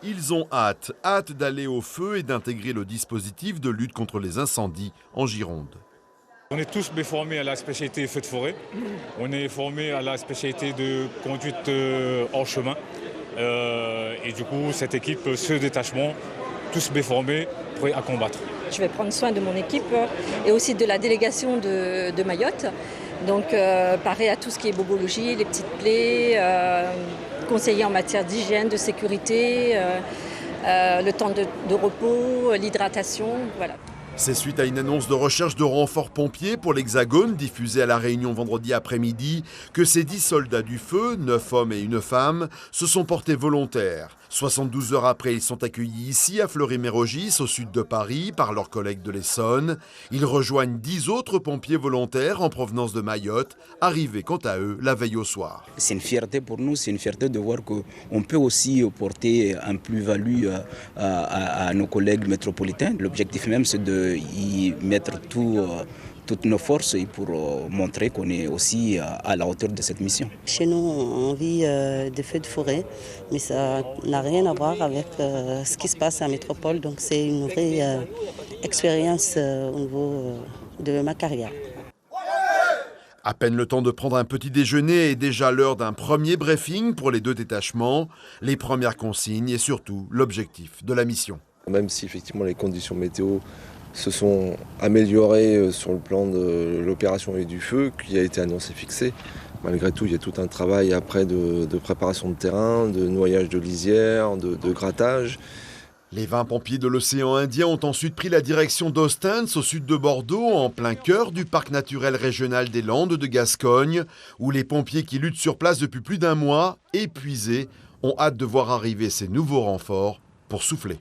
Ils ont hâte d'aller au feu et d'intégrer le dispositif de lutte contre les incendies en Gironde. On est tous formés à la spécialité feu de forêt. On est formés à la spécialité de conduite hors chemin. Et du coup, cette équipe, ce détachement, tous formés, prêts à combattre. Je vais prendre soin de mon équipe et aussi de la délégation de Mayotte. Donc, pareil à tout ce qui est bobologie, les petites plaies, conseiller en matière d'hygiène, de sécurité, le temps de repos, l'hydratation, voilà. C'est suite à une annonce de recherche de renforts pompiers pour l'Hexagone diffusée à La Réunion vendredi après-midi que ces 10 soldats du feu, 9 hommes et une femme, se sont portés volontaires. 72 heures après, ils sont accueillis ici à Fleury-Mérogis, au sud de Paris, par leurs collègues de l'Essonne. Ils rejoignent 10 autres pompiers volontaires en provenance de Mayotte, arrivés quant à eux la veille au soir. C'est une fierté pour nous, c'est une fierté de voir qu'on peut aussi porter un plus-value à nos collègues métropolitains. L'objectif même, c'est de y mettre toutes nos forces et pour montrer qu'on est aussi à la hauteur de cette mission. Chez nous, on vit des feux de forêt, mais ça n'a rien à voir avec ce qui se passe à métropole. Donc c'est une vraie expérience au niveau de ma carrière. À peine le temps de prendre un petit déjeuner et déjà l'heure d'un premier briefing pour les 2 détachements, les premières consignes et surtout l'objectif de la mission. Même si effectivement les conditions météo se sont améliorées sur le plan de l'opération et du feu qui a été annoncé fixé, malgré tout il y a tout un travail après de préparation de terrain, de noyage de lisière, de grattage. Les 20 pompiers de l'océan Indien ont ensuite pris la direction d'Ostens, au sud de Bordeaux, en plein cœur du parc naturel régional des Landes de Gascogne, où les pompiers qui luttent sur place depuis plus d'1 mois, épuisés, ont hâte de voir arriver ces nouveaux renforts pour souffler.